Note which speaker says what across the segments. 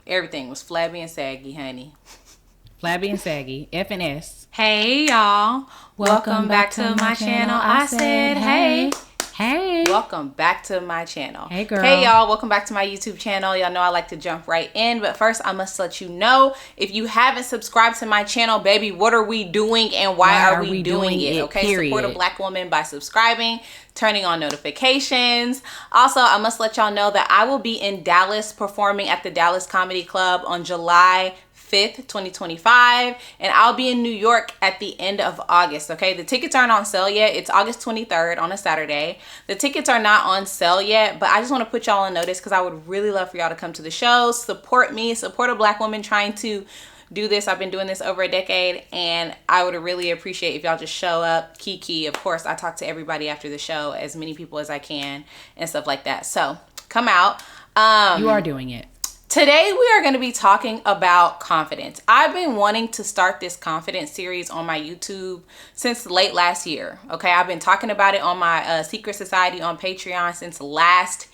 Speaker 1: Everything was flabby and saggy, honey.
Speaker 2: Flabby and saggy. F and S.
Speaker 1: Hey, y'all. Welcome back to my channel. I said, hey.
Speaker 2: Hey.
Speaker 1: Welcome back to my channel.
Speaker 2: Hey, girl.
Speaker 1: Hey, y'all. Welcome back to my YouTube channel. Y'all know I like to jump right in. But first, I must let you know, if you haven't subscribed to my channel, baby, what are we doing and why are we doing it? Okay,
Speaker 2: period.
Speaker 1: Support a Black woman by subscribing, turning on notifications. Also, I must let y'all know that I will be in Dallas performing at the Dallas Comedy Club on July 5th, 2025, and I'll be in New York at the end of August. Okay, the tickets aren't on sale yet. It's August 23rd on a Saturday. The tickets are not on sale yet, but I just want to put y'all on notice because I would really love for y'all to come to the show, support me, support a Black woman trying to do this. I've been doing this over a decade, and I would really appreciate if y'all just show up. Kiki, of course, I talk to everybody after the show, as many people as I can and stuff like that. So come out.
Speaker 2: You are doing it.
Speaker 1: Today, we are going to be talking about confidence. I've been wanting to start this confidence series on my YouTube since late last year. Okay, I've been talking about it on my Secret Society on Patreon since last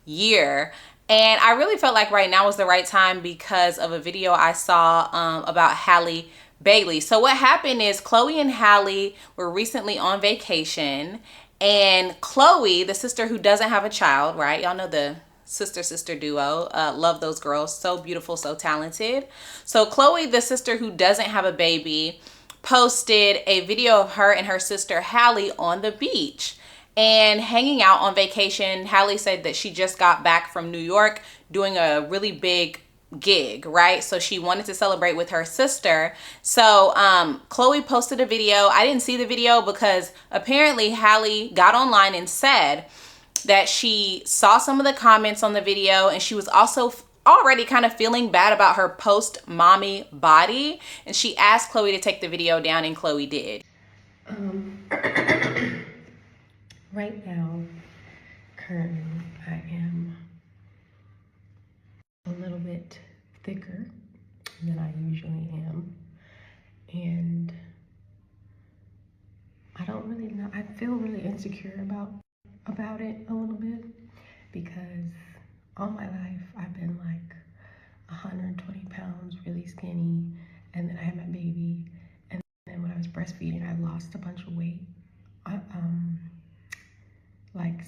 Speaker 1: year. And I really felt like right now was the right time because of a video I saw about Halle Bailey. So what happened is Chloe and Halle were recently on vacation. And Chloe, the sister who doesn't have a child, right? Y'all know the sister duo. Love those girls. So beautiful, so talented. So Chloe, the sister who doesn't have a baby, posted a video of her and her sister Halle on the beach and hanging out on vacation. Halle said that she just got back from New York doing a really big gig, right? So she wanted to celebrate with her sister. So Chloe posted a video. I didn't see the video because apparently Halle got online and said that she saw some of the comments on the video, and she was also already kind of feeling bad about her post-mommy body, and she asked Chloe to take the video down, and Chloe did.
Speaker 3: Right now, currently, I am a little bit thicker than I usually am, and I don't really know, I feel really insecure about it a little bit, because all my life I've been like 120 pounds, really skinny, and then I had my baby, and then when I was breastfeeding I lost a bunch of weight.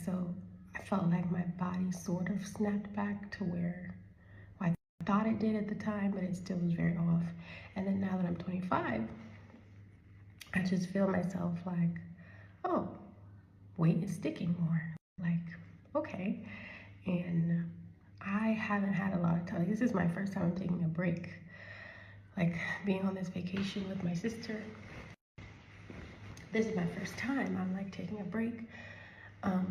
Speaker 3: So I felt like my body sort of snapped back to where I thought it did at the time, but it still was very off. And then now that I'm 25, I just feel myself like, oh, weight is sticking more. Like, okay. And I haven't had a lot of time. This is my first time taking a break. Like, being on this vacation with my sister. This is my first time I'm like taking a break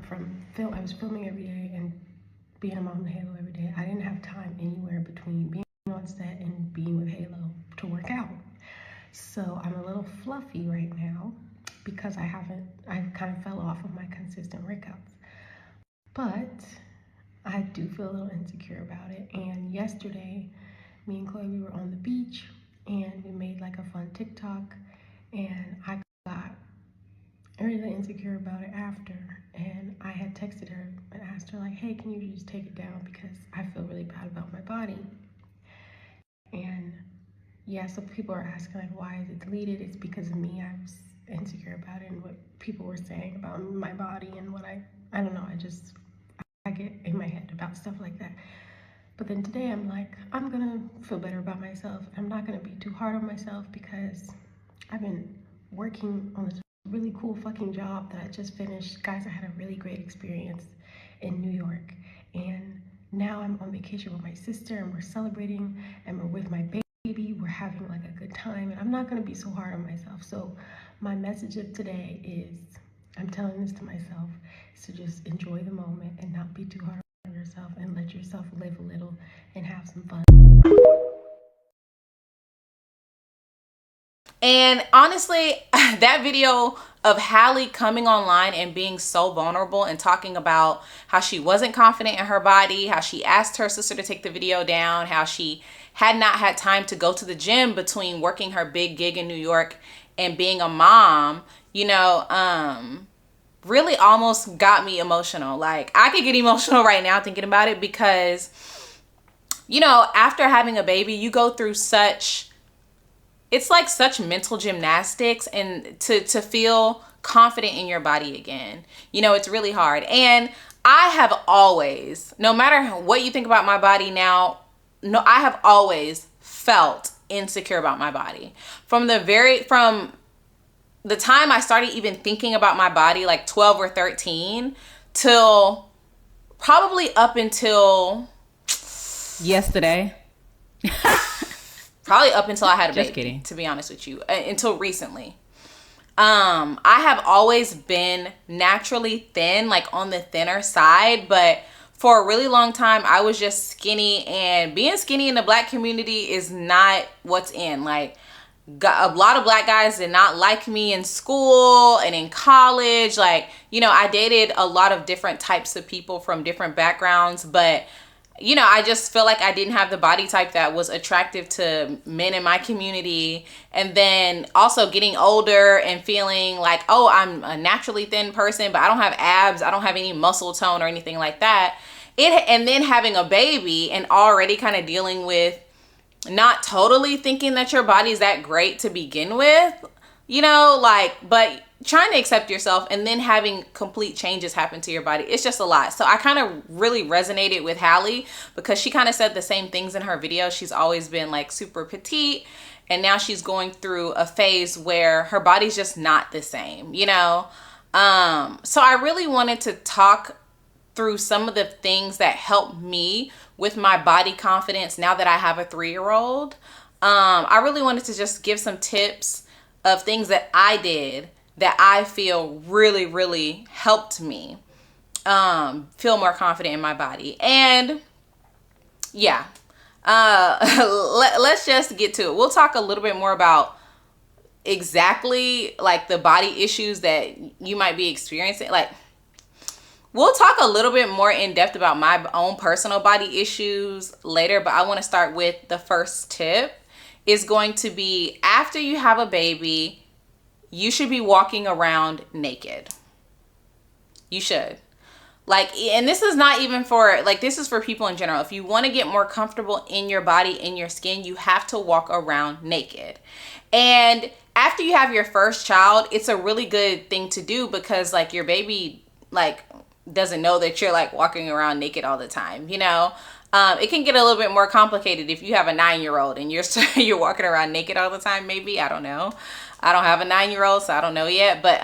Speaker 3: from film. I was filming every day and being a mom to Halo every day. I didn't have time anywhere between being on set and being with Halo to work out. So I'm a little fluffy right now because I kind of fell off of my consistent workouts. But I do feel a little insecure about it. And yesterday, me and Chloe, we were on the beach and we made like a fun TikTok, and I got really insecure about it after. And I had texted her and asked her like, hey, can you just take it down because I feel really bad about my body. And yeah, so people are asking like, why is it deleted? It's because of me. I was insecure about it and what people were saying about my body and what I don't know, I get in my head about stuff like that. But then today I'm like, I'm gonna feel better about myself. I'm not gonna be too hard on myself because I've been working on this really cool fucking job that I just finished. Guys, I had a really great experience in New York, and now I'm on vacation with my sister and we're celebrating and we're with my baby. We're having like a good time, and I'm not gonna be so hard on myself. So my message of today is, I'm telling this to myself, is to just enjoy the moment and not be too hard on yourself and let yourself live a little and have some fun.
Speaker 1: And honestly, that video of Halle coming online and being so vulnerable and talking about how she wasn't confident in her body, how she asked her sister to take the video down, how she had not had time to go to the gym between working her big gig in New York and being a mom, really almost got me emotional. Like, I could get emotional right now thinking about it because after having a baby, you go through such mental gymnastics, and to feel confident in your body again. It's really hard. And I have always, no matter what you think about my body now, I have always felt insecure about my body. From the time I started even thinking about my body, like 12 or 13, till probably up until
Speaker 2: yesterday.
Speaker 1: Probably up until I had a baby.
Speaker 2: Just kidding.
Speaker 1: To be honest with you, until recently. I have always been naturally thin, like on the thinner side, but for a really long time, I was just skinny, and being skinny in the Black community is not what's in. Like, a lot of Black guys did not like me in school and in college. Like, I dated a lot of different types of people from different backgrounds, but I just feel like I didn't have the body type that was attractive to men in my community. And then also getting older and feeling like, oh, I'm a naturally thin person, but I don't have abs. I don't have any muscle tone or anything like that. And then having a baby and already kind of dealing with not totally thinking that your body's that great to begin with, but trying to accept yourself and then having complete changes happen to your body. It's just a lot. So I kind of really resonated with Halle, because she kind of said the same things in her video. She's always been like super petite, and now she's going through a phase where her body's just not the same, So I really wanted to talk through some of the things that helped me with my body confidence now that I have a 3-year-old. I really wanted to just give some tips of things that I did that I feel really, really helped me feel more confident in my body. And yeah, let's just get to it. We'll talk a little bit more about exactly like the body issues that you might be experiencing. Like, we'll talk a little bit more in depth about my own personal body issues later, but I want to start with the first tip is going to be, after you have a baby, you should be walking around naked. You should. Like, and this is not even for, like, this is for people in general. If you want to get more comfortable in your body, in your skin, you have to walk around naked. And after you have your first child, it's a really good thing to do, because like your baby, like, doesn't know that you're like walking around naked all the time, It can get a little bit more complicated if you have a 9-year-old and you're walking around naked all the time. Maybe, I don't know. I don't have a 9-year-old, so I don't know yet. But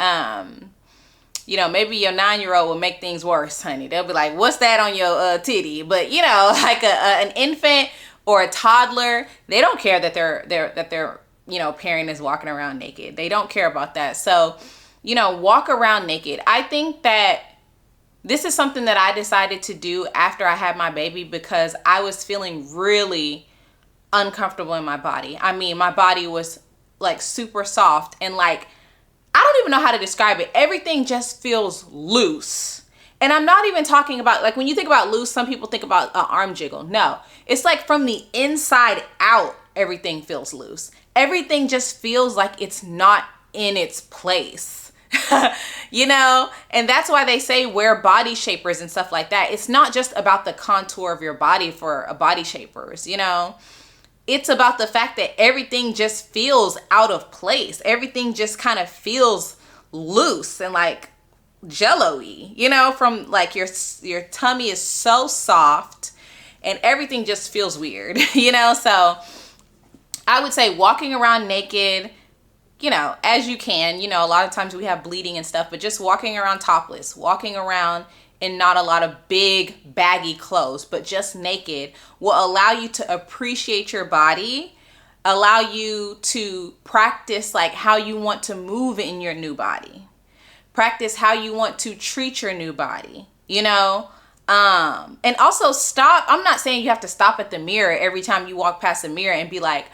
Speaker 1: maybe your 9-year-old will make things worse, honey. They'll be like, "What's that on your titty?" But like an infant or a toddler, they don't care that their parent is walking around naked. They don't care about that. So walk around naked. I think that this is something that I decided to do after I had my baby, because I was feeling really uncomfortable in my body. I mean, my body was like super soft, and like, I don't even know how to describe it. Everything just feels loose. And I'm not even talking about, like, when you think about loose, some people think about an arm jiggle. No, it's like from the inside out, everything feels loose. Everything just feels like it's not in its place. And that's why they say wear body shapers and stuff like that. It's not just about the contour of your body for a body shapers, It's about the fact that everything just feels out of place. Everything just kind of feels loose and like jello-y, from like your tummy is so soft and everything just feels weird, So I would say walking around naked, as you can. A lot of times we have bleeding and stuff, but just walking around topless, walking around in not a lot of big baggy clothes, but just naked, will allow you to appreciate your body, allow you to practice like how you want to move in your new body, practice how you want to treat your new body, and also stop. I'm not saying you have to stop at the mirror every time you walk past the mirror and be like,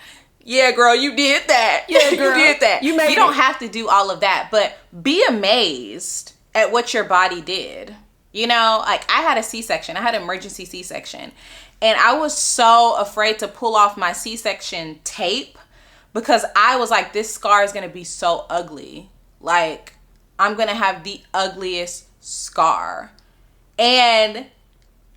Speaker 1: "Yeah, girl, you did that. Yeah, girl, you did that." You don't have to do all of that, but be amazed at what your body did. Like, I had a C-section. I had an emergency C-section. And I was so afraid to pull off my C-section tape, because I was like, this scar is going to be so ugly. Like, I'm going to have the ugliest scar. And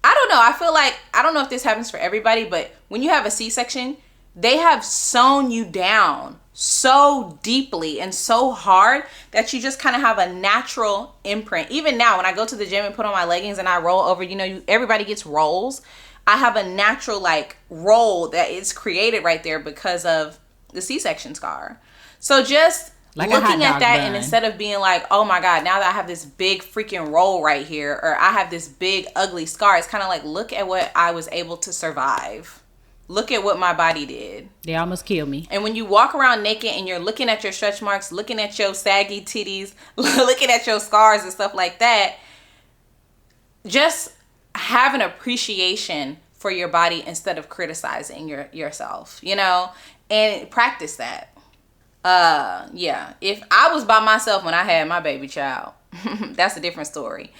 Speaker 1: I don't know. I feel like, I don't know if this happens for everybody, but when you have a C-section, they have sewn you down so deeply and so hard that you just kind of have a natural imprint. Even now, when I go to the gym and put on my leggings and I roll over, everybody gets rolls. I have a natural like roll that is created right there because of the C-section scar. So just like looking at that, and instead of being like, oh my God, now that I have this big freaking roll right here, or I have this big ugly scar, it's kind of like, look at what I was able to survive. Look at what my body did.
Speaker 2: They almost killed me.
Speaker 1: And when you walk around naked and you're looking at your stretch marks, looking at your saggy titties, looking at your scars and stuff like that, just have an appreciation for your body instead of criticizing yourself, and practice that. Yeah, if I was by myself when I had my baby child, that's a different story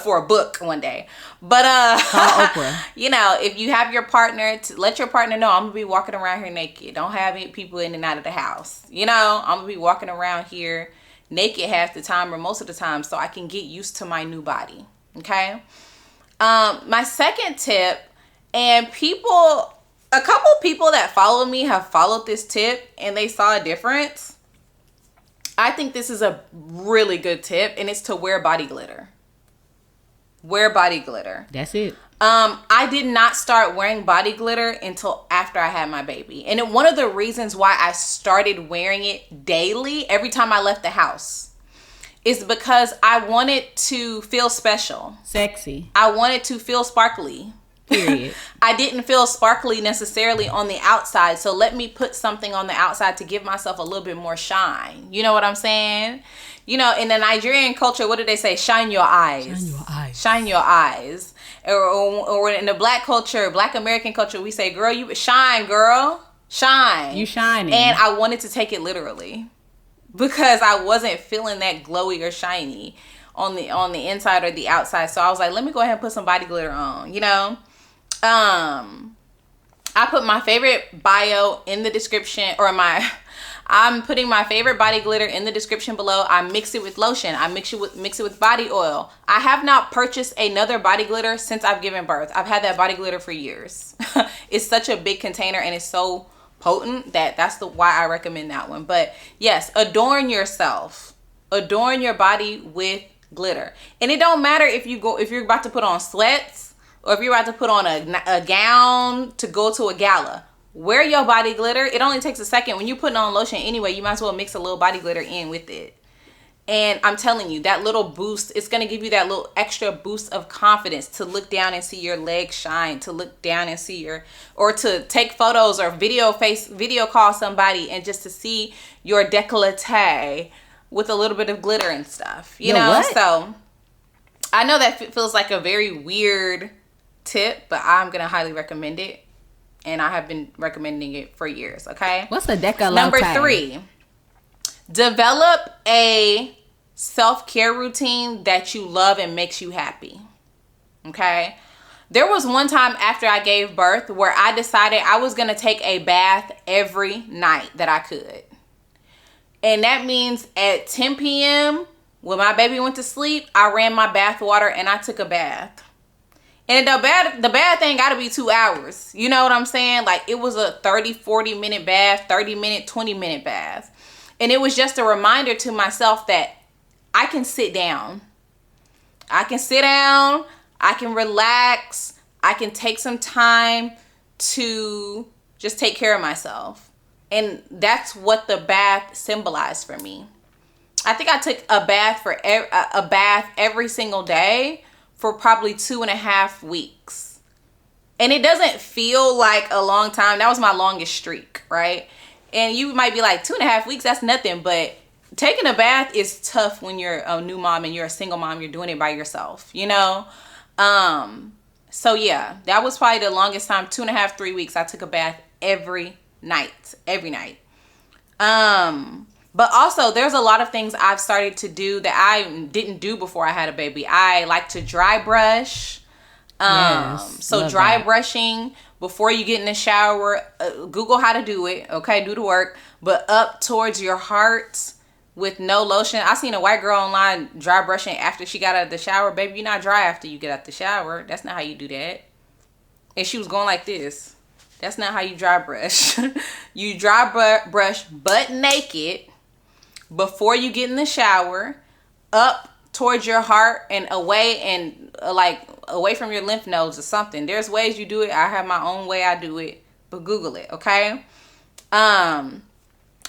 Speaker 1: for a book one day. But
Speaker 2: Oprah.
Speaker 1: If you have your partner, to let your partner know, I'm gonna be walking around here naked. Don't have any people in and out of the house. I'm gonna be walking around here naked half the time or most of the time, so I can get used to my new body. Okay. My second tip, and a couple people that follow me have followed this tip and they saw a difference. I think this is a really good tip, and it's to wear body glitter. Wear body glitter.
Speaker 2: That's it.
Speaker 1: I did not start wearing body glitter until after I had my baby. And one of the reasons why I started wearing it daily every time I left the house is because I wanted to feel special.
Speaker 2: Sexy.
Speaker 1: I wanted to feel sparkly.
Speaker 2: Period.
Speaker 1: I didn't feel sparkly necessarily on the outside, so let me put something on the outside to give myself a little bit more shine. You know what I'm saying? In the Nigerian culture, what do they say? Shine your eyes.
Speaker 2: Shine your eyes.
Speaker 1: Shine your eyes. Or in the Black culture, Black American culture, we say, girl, you shine, girl. Shine.
Speaker 2: You shining.
Speaker 1: And I wanted to take it literally because I wasn't feeling that glowy or shiny on the inside or the outside. So I was like, let me go ahead and put some body glitter on, I put my favorite bio in the description, I'm putting my favorite body glitter in the description below. I mix it with lotion. I mix it with body oil. I have not purchased another body glitter since I've given birth. I've had that body glitter for years. It's such a big container and it's so potent that's why I recommend that one. But yes, adorn yourself. Adorn your body with glitter. And it don't matter if you're about to put on sweats or if you're about to put on a gown to go to a gala. Wear your body glitter. It only takes a second. When you're putting on lotion anyway, you might as well mix a little body glitter in with it. And I'm telling you, that little boost, it's going to give you that little extra boost of confidence to look down and see your legs shine, to look down and see or to take photos or video call somebody and just to see your décolleté with a little bit of glitter and stuff, you know? What? So I know that feels like a very weird tip, but I'm going to highly recommend it. And I have been recommending it for years, okay?
Speaker 2: What's a décolleté?
Speaker 1: Number 3, develop a self-care routine that you love and makes you happy, okay? There was one time after I gave birth where I decided I was going to take a bath every night that I could. And that means at 10 p.m., when my baby went to sleep, I ran my bath water and I took a bath. And the bath thing got to be 2 hours. You know what I'm saying? Like, it was a 30, 40-minute bath, 30-minute, 20-minute bath. And it was just a reminder to myself that I can sit down. I can sit down. I can relax. I can take some time to just take care of myself. And that's what the bath symbolized for me. I think I took a bath every single day for probably 2.5 weeks. And it doesn't feel like a long time. That was my longest streak, right? And you might be like, 2.5 weeks, that's nothing. But taking a bath is tough when you're a new mom and you're a single mom. You're doing it by yourself, you know? So yeah, that was probably the longest time, 2.5, 3 weeks. I took a bath every night. But also, there's a lot of things I've started to do that I didn't do before I had a baby. I like to dry brush. So dry brushing before you get in the shower. Google how to do it. Okay, do the work. But up towards your heart, with no lotion. I seen a white girl online dry brushing after she got out of the shower. Baby, you're not dry after you get out the shower. That's not how you do that. And she was going like this. That's not how you dry brush. You dry brush butt naked before you get in the shower, up towards your heart and away away from your lymph nodes or something. There's ways you do it. I have my own way I do it, but Google it, okay?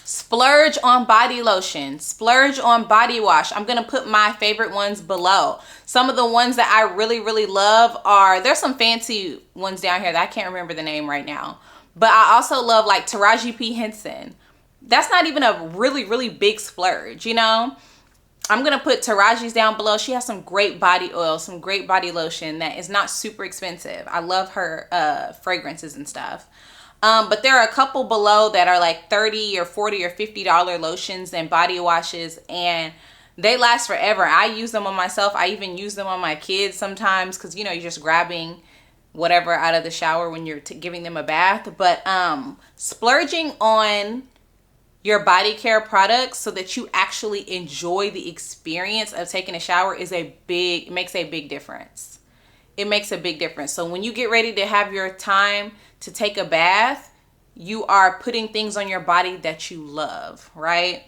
Speaker 1: Splurge on body lotion. Splurge on body wash. I'm gonna put my favorite ones below. Some of the ones that I really, really love there's some fancy ones down here that I can't remember the name right now. But I also love like Taraji P. Henson. That's not even a really, really big splurge, you know? I'm going to put Taraji's down below. She has some great body oil, some great body lotion that is not super expensive. I love her fragrances and stuff. But there are a couple below that are like $30 or $40 or $50 lotions and body washes, and they last forever. I use them on myself. I even use them on my kids sometimes because, you know, you're just grabbing whatever out of the shower when you're giving them a bath. But splurging on your body care products so that you actually enjoy the experience of taking a shower makes a big difference. It makes a big difference. So when you get ready to have your time to take a bath, you are putting things on your body that you love, right?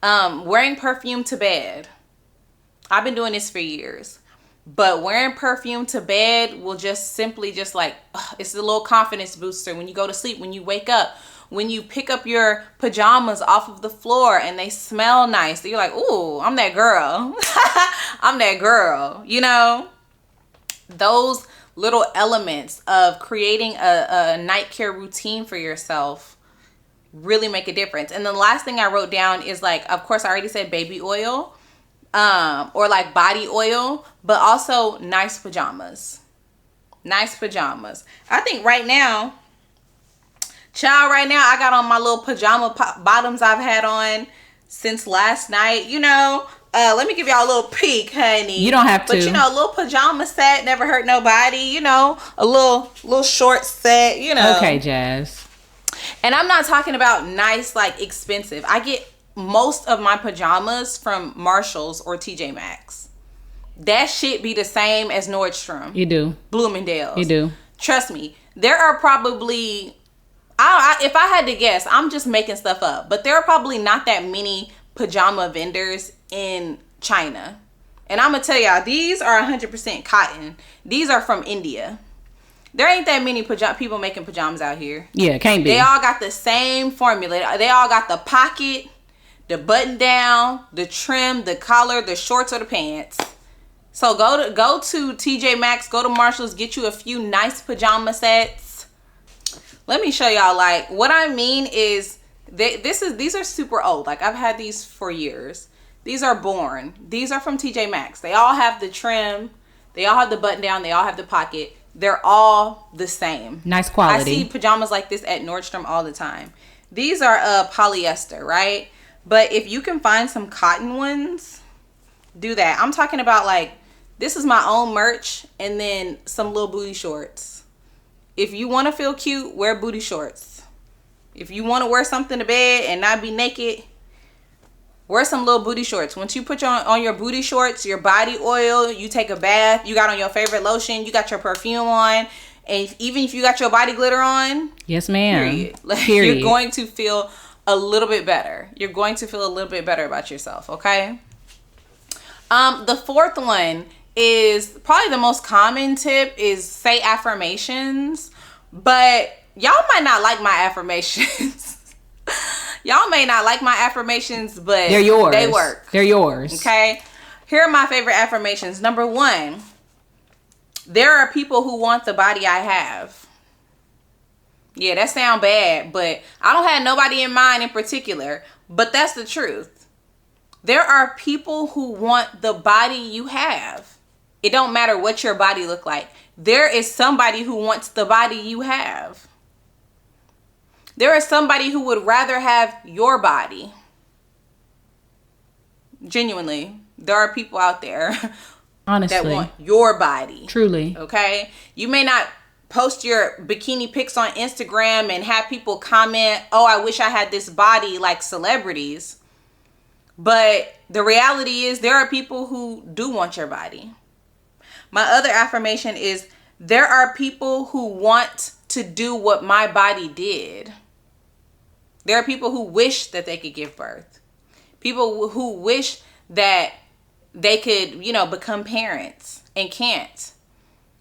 Speaker 1: Wearing perfume to bed. I've been doing this for years. But wearing perfume to bed will just like, it's a little confidence booster when you go to sleep, when you wake up. When you pick up your pajamas off of the floor and they smell nice, you're like, ooh, I'm that girl. I'm that girl, you know? Those little elements of creating a night care routine for yourself really make a difference. And the last thing I wrote down is like, of course, I already said baby oil or like body oil, but also nice pajamas. Nice pajamas. I think right now, I got on my little pajama bottoms I've had on since last night, you know. Let me give y'all a little peek, honey.
Speaker 2: You don't have to.
Speaker 1: But, you know, a little pajama set never hurt nobody, you know. A little short set, you know.
Speaker 2: Okay, Jazz.
Speaker 1: And I'm not talking about nice, like, expensive. I get most of my pajamas from Marshalls or TJ Maxx. That shit be the same as Nordstrom.
Speaker 2: You do.
Speaker 1: Bloomingdale's.
Speaker 2: You do.
Speaker 1: Trust me. There are probably... if I had to guess, I'm just making stuff up, but there are probably not that many pajama vendors in China. And I'm gonna tell y'all, these are 100% cotton. These are from India. There ain't that many people making pajamas out here.
Speaker 2: Yeah, can't be.
Speaker 1: They all got the same formula. They all got the pocket, the button down, the trim, the collar, the shorts, or the pants. So go to TJ Maxx, go to Marshalls, get you a few nice pajama sets. Let me show y'all, like, what I mean is, these are super old. Like, I've had these for years. These are Born. These are from TJ Maxx. They all have the trim. They all have the button down. They all have the pocket. They're all the same.
Speaker 2: Nice quality.
Speaker 1: I see pajamas like this at Nordstrom all the time. These are polyester, right? But if you can find some cotton ones, do that. I'm talking about, like, this is my own merch and then some little booty shorts. If you want to feel cute, wear booty shorts. If you want to wear something to bed and not be naked, wear some little booty shorts. Once you put on your booty shorts, your body oil, you take a bath, you got on your favorite lotion, you got your perfume on, and even if you got your body glitter on,
Speaker 2: yes, ma'am.
Speaker 1: Period. Like, you're going to feel a little bit better. You're going to feel a little bit better about yourself, okay? The fourth one is probably the most common tip is say affirmations, but y'all might not like my affirmations. Y'all may not like my affirmations, but
Speaker 2: they're yours.
Speaker 1: They work.
Speaker 2: They're yours.
Speaker 1: Okay. Here are my favorite affirmations. Number 1, there are people who want the body I have. Yeah, that sound bad, but I don't have nobody in mind in particular, but that's the truth. There are people who want the body you have. It don't matter what your body look like. There is somebody who wants the body you have. There is somebody who would rather have your body. Genuinely, there are people out there
Speaker 2: honestly
Speaker 1: that want your body.
Speaker 2: Truly.
Speaker 1: Okay? You may not post your bikini pics on Instagram and have people comment, "Oh, I wish I had this body," like celebrities. But the reality is there are people who do want your body. My other affirmation is there are people who want to do what my body did. There are people who wish that they could give birth. People who wish that they could, become parents and can't.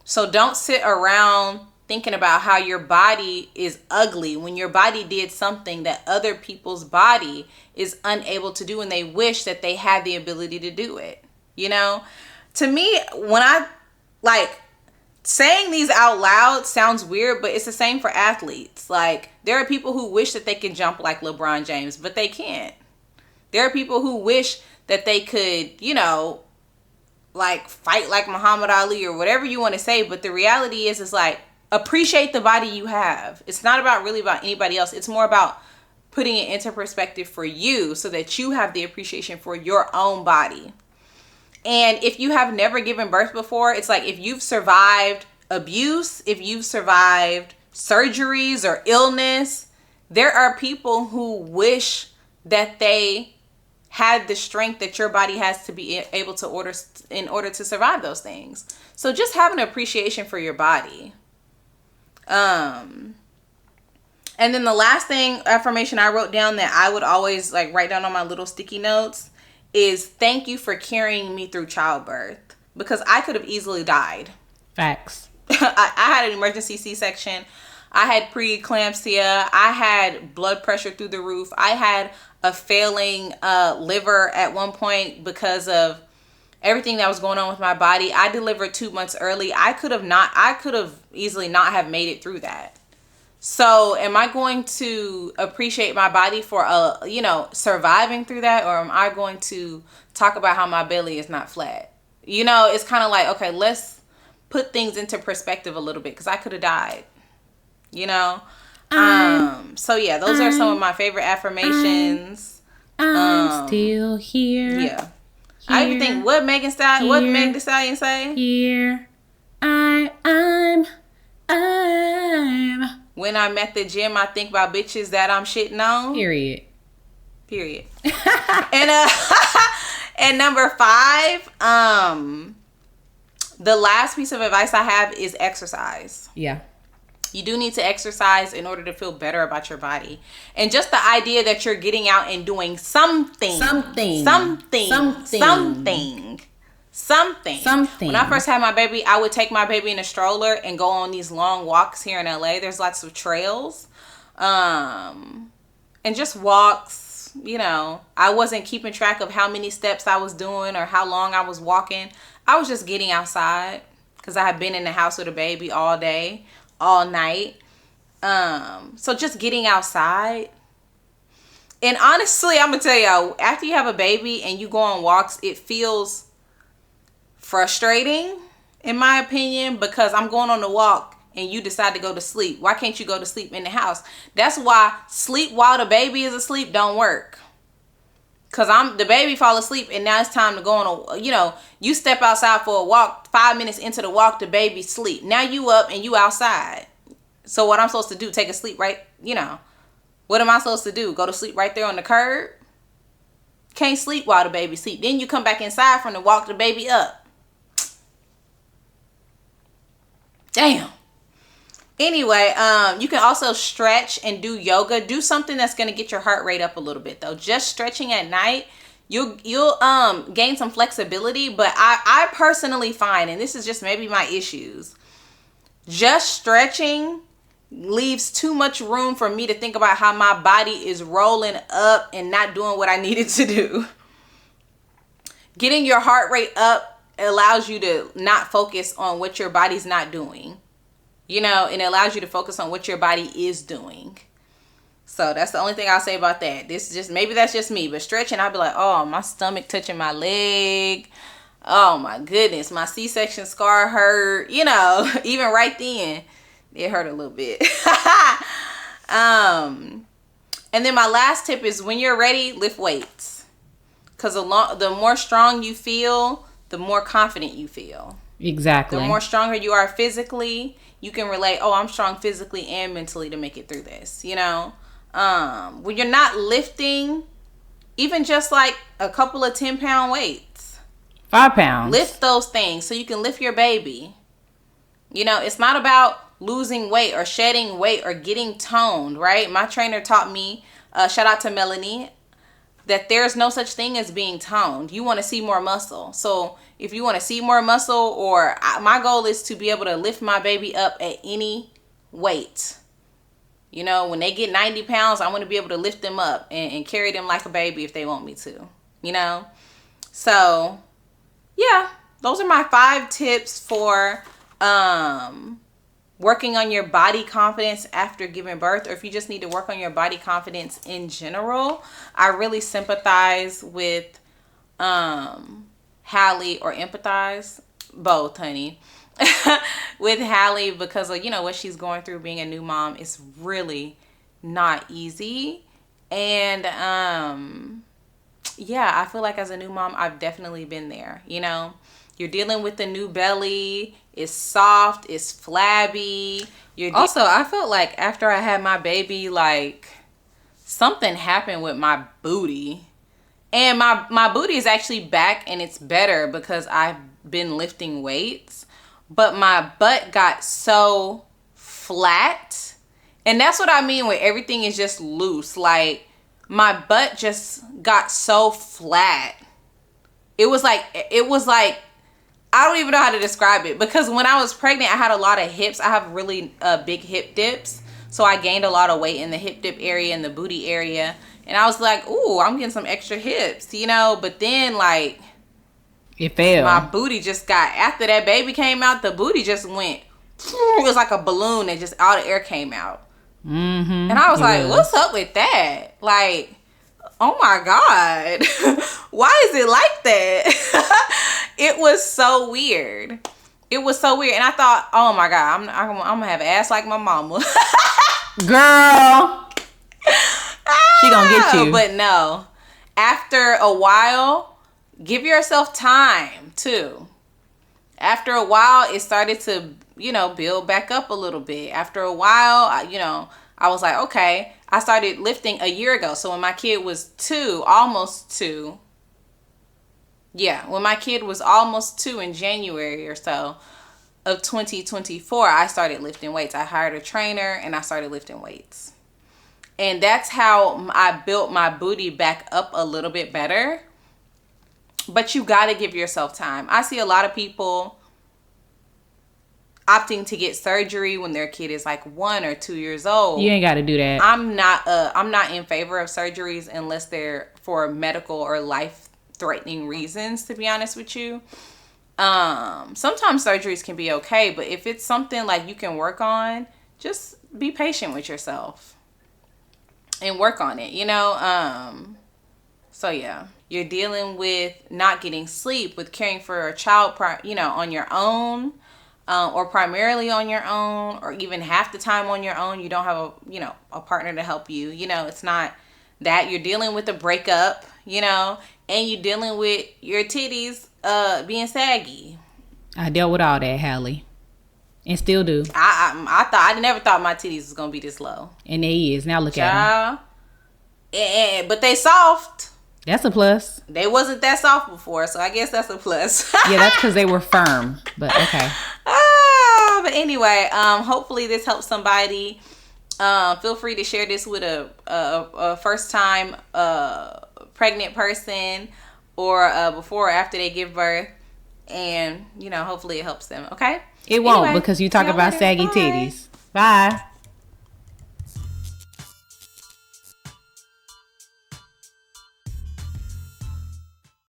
Speaker 1: So don't sit around thinking about how your body is ugly when your body did something that other people's body is unable to do and they wish that they had the ability to do it. To me, when I saying these out loud sounds weird, but it's the same for athletes. Like, there are people who wish that they could jump like LeBron James, but they can't. There are people who wish that they could, fight like Muhammad Ali or whatever you want to say. But the reality is, appreciate the body you have. It's not really about anybody else. It's more about putting it into perspective for you so that you have the appreciation for your own body. And if you have never given birth before, it's like if you've survived abuse, if you've survived surgeries or illness, there are people who wish that they had the strength that your body has to be able to order in order to survive those things. So just have an appreciation for your body. And then the last affirmation I wrote down that I would always write down on my little sticky notes is thank you for carrying me through childbirth, because I could have easily died.
Speaker 2: Facts.
Speaker 1: I had an emergency C-section. I had preeclampsia. I had blood pressure through the roof. I had a failing liver at one point because of everything that was going on with my body. I delivered 2 months early. I could have easily not have made it through that. So am I going to appreciate my body for surviving through that, or am I going to talk about how my belly is not flat? It's kind of like, okay, let's put things into perspective a little bit, because I could have died. So yeah, those are some of my favorite affirmations.
Speaker 2: I'm still here.
Speaker 1: Yeah. I even think what Meg Thee Stallion say?
Speaker 2: Here. I'm.
Speaker 1: When I'm at the gym, I think about bitches that I'm shitting on.
Speaker 2: Period.
Speaker 1: And number 5, the last piece of advice I have is exercise.
Speaker 2: Yeah.
Speaker 1: You do need to exercise in order to feel better about your body. And just the idea that you're getting out and doing something. When I first had my baby, I would take my baby in a stroller and go on these long walks here in LA. There's lots of trails. And just walks, I wasn't keeping track of how many steps I was doing or how long I was walking. I was just getting outside because I had been in the house with a baby all day, all night. So just getting outside. And honestly, I'm going to tell y'all, after you have a baby and you go on walks, it feels frustrating, in my opinion, because I'm going on the walk and you decide to go to sleep. Why can't you go to sleep in the house? That's why sleep while the baby is asleep don't work. Because the baby fall asleep and now it's time to go on you step outside for a walk, 5 minutes into the walk, the baby sleep. Now you up and you outside. So what I'm supposed to do, take a sleep right, what am I supposed to do? Go to sleep right there on the curb? Can't sleep while the baby sleep. Then you come back inside from the walk the baby up. Damn. Anyway, you can also stretch and do yoga. Do something that's going to get your heart rate up a little bit, though. Just stretching at night, you'll gain some flexibility. But I personally find, and this is just maybe my issues, just stretching leaves too much room for me to think about how my body is rolling up and not doing what I needed to do. Getting your heart rate up allows you to not focus on what your body's not doing, and it allows you to focus on what your body is doing. So that's the only thing I'll say about that. Maybe that's just me, but stretching, I'll be like, oh, my stomach touching my leg. Oh my goodness, my C-section scar hurt, even right then it hurt a little bit. And then my last tip is, when you're ready, lift weights, because the more strong you feel, the more confident you feel.
Speaker 2: Exactly.
Speaker 1: The more stronger you are physically, you can relate, oh, I'm strong physically and mentally to make it through this, When you're not lifting, Even just like a couple of 10-pound weights.
Speaker 2: 5 pounds.
Speaker 1: Lift those things so you can lift your baby. You know, it's not about losing weight or shedding weight or getting toned, right? My trainer taught me, shout out to Melanie, that there's no such thing as being toned. You want to see more muscle. So if you want to see more muscle, or my goal is to be able to lift my baby up at any weight. You know, when they get 90 pounds, I want to be able to lift them up and carry them like a baby if they want me to, you know? So, yeah, those are my 5 tips for working on your body confidence after giving birth, or if you just need to work on your body confidence in general. I really sympathize with Halle, or empathize, both, honey, with Halle, because of, you know, what she's going through being a new mom. Is really not easy. And yeah, I feel like as a new mom, I've definitely been there. You know, you're dealing with the new belly. It's soft, it's flabby. Also, I felt like after I had my baby, like something happened with my booty. And my booty is actually back, and it's better because I've been lifting weights. But my butt got so flat. And that's what I mean when everything is just loose. Like, my butt just got so flat. It was like, I don't even know how to describe it. Because when I was pregnant, I had a lot of hips. I have really big hip dips. So I gained a lot of weight in the hip dip area and the booty area. And I was like, ooh, I'm getting some extra hips, you know. But then, like,
Speaker 2: it fell.
Speaker 1: My booty just got, after that baby came out, the booty just went, it was like a balloon and just all the air came out.
Speaker 2: Mm-hmm.
Speaker 1: And I was like, what's up with that? Like, oh my God. Why is it like that? It was so weird. It was so weird. And I thought, oh my God, I'm going to have ass like my mama.
Speaker 2: Girl. She gonna get you.
Speaker 1: But no. After a while, give yourself time too. After a while, it started to, you know, build back up a little bit. After a while, I was like, okay. I started lifting a year ago. So when my kid was 2, almost 2. Yeah, when my kid was almost 2 in January or so of 2024, I started lifting weights. I hired a trainer and I started lifting weights. And that's how I built my booty back up a little bit better. But you got to give yourself time. I see a lot of people opting to get surgery when their kid is like 1 or 2 years old.
Speaker 2: You ain't got to do that.
Speaker 1: I'm not in favor of surgeries unless they're for medical or life-threatening reasons, to be honest with you. Sometimes surgeries can be okay, but if it's something like you can work on, just be patient with yourself and work on it, you know? So yeah, you're dealing with not getting sleep, with caring for a child, you know, on your own, or primarily on your own, or even half the time on your own. You don't have a partner to help you. You know, it's not that. You're dealing with a breakup, you know, and you're dealing with your titties being saggy.
Speaker 2: I dealt with all that, Halle, and still do.
Speaker 1: I never thought my titties was gonna be this low,
Speaker 2: and they is. Now look at
Speaker 1: them. But they soft.
Speaker 2: That's a plus.
Speaker 1: They wasn't that soft before, so I guess that's a plus.
Speaker 2: Yeah, that's because they were firm. But okay.
Speaker 1: But anyway, hopefully this helps somebody. Feel free to share this with a first time pregnant person, or before or after they give birth, and hopefully it helps them. Okay.
Speaker 2: It won't, because you talk about saggy titties. Bye.